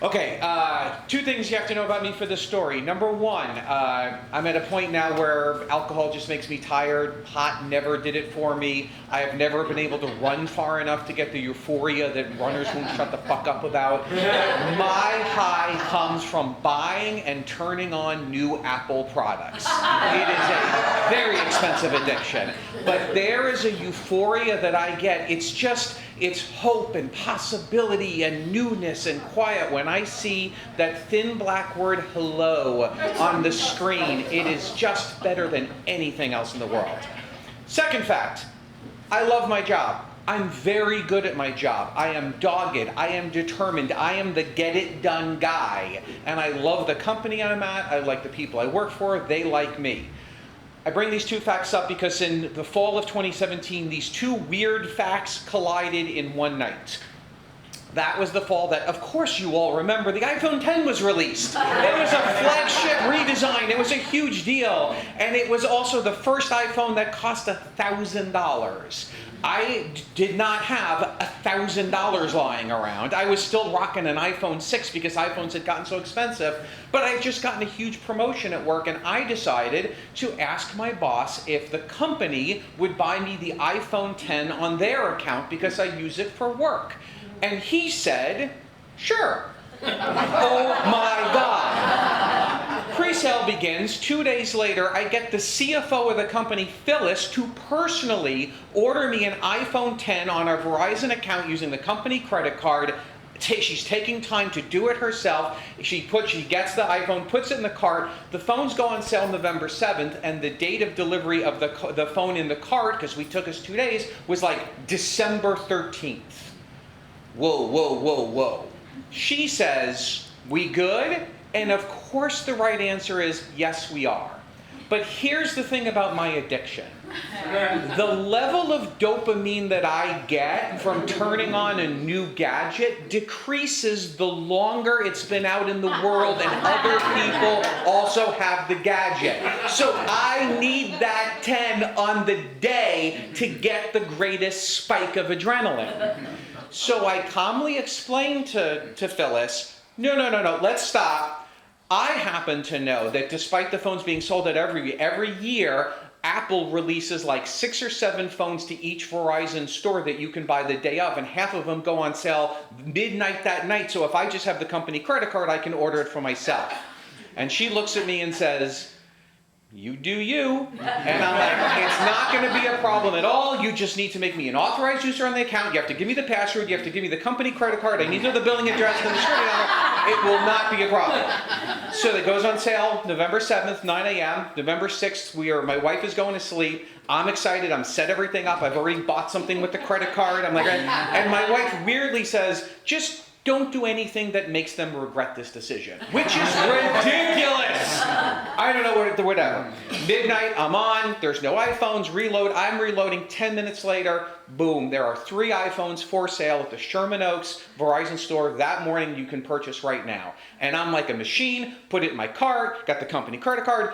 Okay, two things you have to know about me for this story. Number one, I'm at a point now where alcohol just makes me tired. Pot never did it for me. I have never been able to run far enough to get the euphoria that runners won't shut the fuck up about. My high comes from buying and turning on new Apple products. It is a very expensive addiction. But there is a euphoria that I get. It's hope and possibility and newness and quiet. When I see that thin black word hello on the screen, it is just better than anything else in the world. Second fact, I love my job. I'm very good at my job. I am dogged. I am determined. I am the get it done guy. And I love the company I'm at. I like the people I work for. They like me. I bring these two facts up because in the fall of 2017, these two weird facts collided in one night. That was the fall that, of course you all remember, the iPhone X was released. It was a flagship redesign. It was a huge deal. And it was also the first iPhone that cost $1,000. I did not have $1,000 lying around. I was still rocking an iPhone 6 because iPhones had gotten so expensive. But I had just gotten a huge promotion at work, and I decided to ask my boss if the company would buy me the iPhone X on their account because I use it for work. And he said, sure. Oh my God. Pre-sale begins. 2 days later, I get the CFO of the company, Phyllis, to personally order me an iPhone X on a Verizon account using the company credit card. She's taking time to do it herself. She gets the iPhone, puts it in the cart. The phones go on sale November 7th, and the date of delivery of the phone in the cart, because we took us 2 days, was like December 13th. Whoa, whoa, whoa, whoa. She says, we good? And of course the right answer is, yes, we are. But here's the thing about my addiction. The level of dopamine that I get from turning on a new gadget decreases the longer it's been out in the world and other people also have the gadget. So I need that 10 on the day to get the greatest spike of adrenaline. So I calmly explained to Phyllis, no, let's stop. I happen to know that despite the phones being sold at every year, Apple releases like 6 or 7 phones to each Verizon store that you can buy the day of, and half of them go on sale midnight that night. So if I just have the company credit card, I can order it for myself. And she looks at me and says, you do you. And I'm like, it's not going to be a problem at all. You just need to make me an authorized user on the account. You have to give me the password. You have to give me the company credit card. I need to know the billing address and the security number. It will not be a problem. So it goes on sale November 7th, 9 a.m. November 6th, my wife is going to sleep. I'm excited. I'm set everything up. I've already bought something with the credit card. I'm like, and my wife weirdly says, just don't do anything that makes them regret this decision, which is ridiculous. I don't know whatever. Midnight, I'm on. There's no iPhones. Reload. I'm reloading. 10 minutes later, boom, there are 3 iPhones for sale at the Sherman Oaks Verizon store that morning. You can purchase right now. And I'm like a machine. Put it in my cart. Got the company credit card.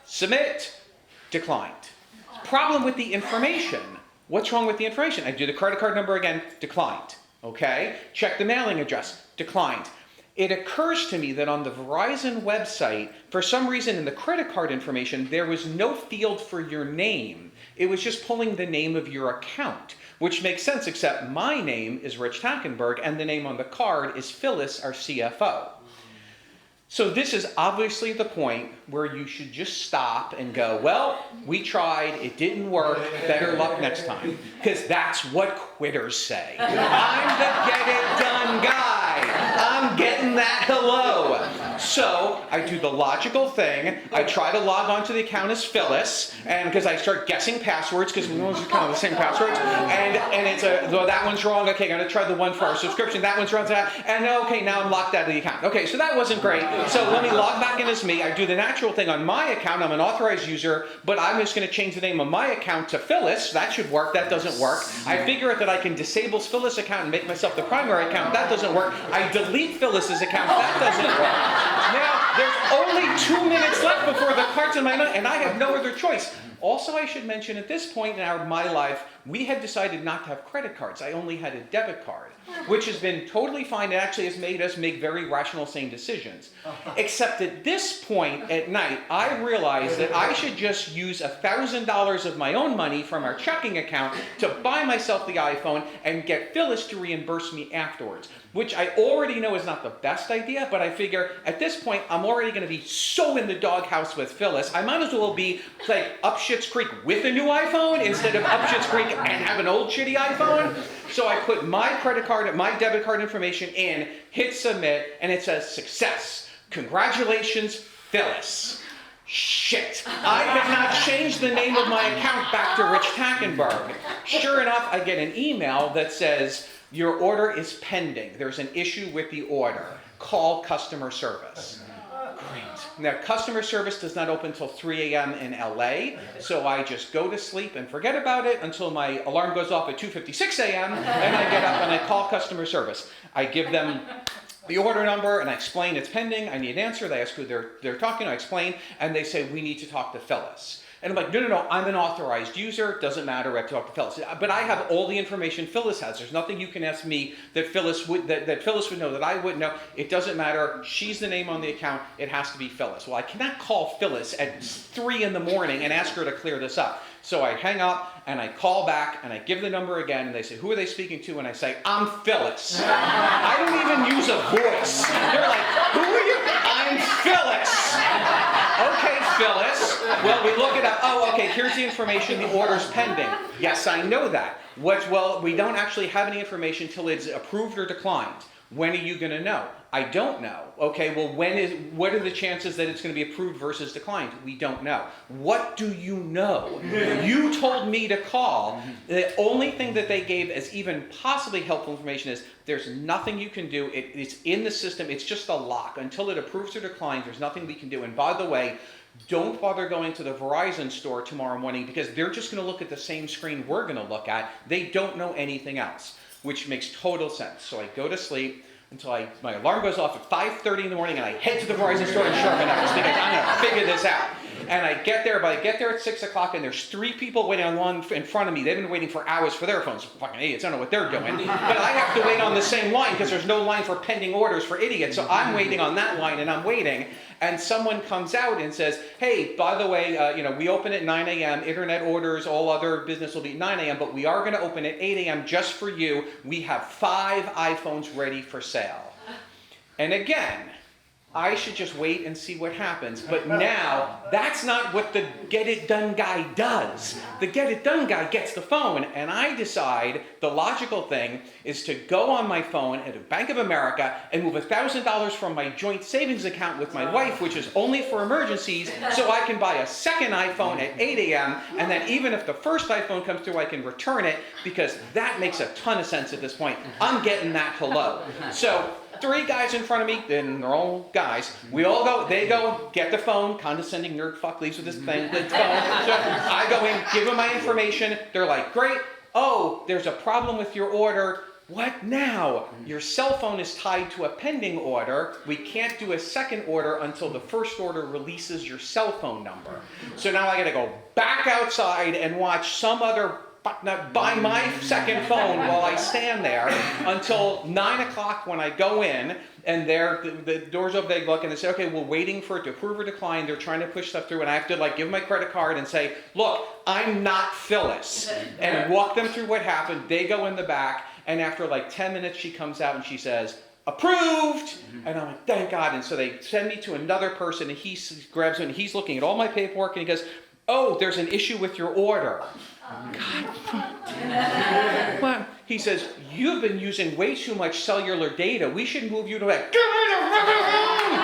Submit. Declined. Problem with the information. What's wrong with the information? I do the credit card number again. Declined. Okay, check the mailing address, declined. It occurs to me that on the Verizon website, for some reason in the credit card information, there was no field for your name. It was just pulling the name of your account, which makes sense, except my name is Rich Tackenberg and the name on the card is Phyllis, our CFO. So this is obviously the point where you should just stop and go, well, we tried, it didn't work, better luck next time. Because that's what quitters say. I'm the get-it-done guy. I'm getting that hello. So I do the logical thing. I try to log onto the account as Phyllis, and because I start guessing passwords, because we always kind of the same passwords, and it's well, that one's wrong. Okay, I'm going to try the one for our subscription. That one's wrong. And okay, now I'm locked out of the account. Okay, so that wasn't great. So let me log back in as me. I do the natural thing on my account. I'm an authorized user, but I'm just going to change the name of my account to Phyllis. That should work. That doesn't work. I figure out that I can disable Phyllis' account and make myself the primary account. That doesn't work. I delete Phyllis's account. That doesn't work. Now, there's only 2 minutes left before the cart's in my night, and I have no other choice. Also, I should mention at this point in my life, we had decided not to have credit cards. I only had a debit card, which has been totally fine. It actually has made us make very rational, sane decisions. Except at this point at night, I realized that I should just use $1,000 of my own money from our checking account to buy myself the iPhone and get Phyllis to reimburse me afterwards, which I already know is not the best idea, but I figure at this point, I'm already going to be so in the doghouse with Phyllis, I might as well be like up Schitt's Creek with a new iPhone instead of up Schitt's Creek and have an old shitty iPhone. So I put my credit card, my debit card information in, hit submit, and it says success. Congratulations, Phyllis. Shit, I have not changed the name of my account back to Rich Tackenberg. Sure enough, I get an email that says, your order is pending. There's an issue with the order. Call customer service. Great. Now, customer service does not open until 3 a.m. in LA, so I just go to sleep and forget about it until my alarm goes off at 2:56 a.m., and I get up and I call customer service. I give them the order number, and I explain it's pending, I need an answer, they ask who they're talking to, I explain, and they say, we need to talk to Phyllis. And I'm like, no, I'm an authorized user, doesn't matter, I have to talk to Phyllis. But I have all the information Phyllis has. There's nothing you can ask me that Phyllis would know, that I wouldn't know. It doesn't matter, she's the name on the account, it has to be Phyllis. Well, I cannot call Phyllis at 3 in the morning and ask her to clear this up. So I hang up, and I call back, and I give the number again, and they say, who are they speaking to? And I say, I'm Phyllis. I don't even use a voice. They're like, who are you? I'm Phyllis. Okay, Phyllis. Well, we look it up. Oh, okay, here's the information. The order's pending. Yes, I know that. Well, we don't actually have any information till it's approved or declined. When are you going to know? I don't know. Okay, well, what are the chances that it's going to be approved versus declined? We don't know. What do you know? You told me to call. The only thing that they gave as even possibly helpful information is there's nothing you can do. It's in the system. It's just a lock. Until it approves or declines, there's nothing we can do. And by the way, don't bother going to the Verizon store tomorrow morning because they're just going to look at the same screen we're going to look at. They don't know anything else, which makes total sense. So I go to sleep until my alarm goes off at 5:30 in the morning, and I head to the Verizon store and sharpen up because I'm going to figure this out. And I get there, but I get there at 6 o'clock, and there's 3 people waiting on one in front of me. They've been waiting for hours for their phones. Fucking idiots, I don't know what they're doing. But I have to wait on the same line because there's no line for pending orders for idiots. So I'm waiting on that line, and I'm waiting. And someone comes out and says, hey, by the way, we open at 9 a.m. Internet orders, all other business will be 9 a.m., but we are going to open at 8 a.m. just for you. We have 5 iPhones ready for sale. And again, I should just wait and see what happens. But now, that's not what the Get It Done guy does. The Get It Done guy gets the phone, and I decide the logical thing is to go on my phone at a Bank of America and move $1,000 from my joint savings account with my wife, which is only for emergencies, so I can buy a second iPhone at 8 a.m., and then even if the first iPhone comes through, I can return it, because that makes a ton of sense at this point. I'm getting that hello. So 3 guys in front of me, and they're all guys. We all go, they go, get the phone, condescending nerd fuck leaves with his thing, the phone. So I go in, give them my information. They're like, great. Oh, there's a problem with your order. What now? Your cell phone is tied to a pending order. We can't do a second order until the first order releases your cell phone number. So now I gotta go back outside and watch some other buy my second phone while I stand there until 9 o'clock when I go in, and the doors open, they look and they say, okay, we're waiting for it to approve or decline. They're trying to push stuff through, and I have to give my credit card and say, look, I'm not Phyllis, and walk them through what happened. They go in the back, and after 10 minutes she comes out and she says, approved! And I'm like, thank God. And so they send me to another person, and he grabs me and he's looking at all my paperwork, and he goes, oh, there's an issue with your order. God. Well, he says, you've been using way too much cellular data. We should move you to give me the phone!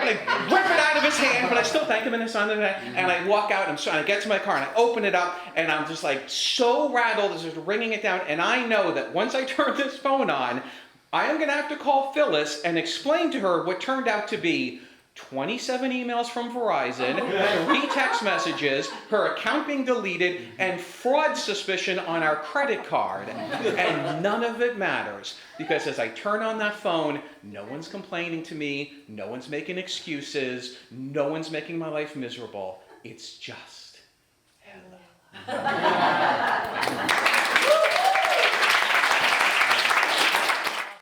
And I rip it out of his hand, but I still thank him and and I walk out, and I get to my car, and I open it up, and I'm just so rattled as I'm ringing it down, and I know that once I turn this phone on, I am going to have to call Phyllis and explain to her what turned out to be 27 emails from Verizon, 3 text messages, her account being deleted, and fraud suspicion on our credit card. And none of it matters, because as I turn on that phone, no one's complaining to me, no one's making excuses, no one's making my life miserable. It's just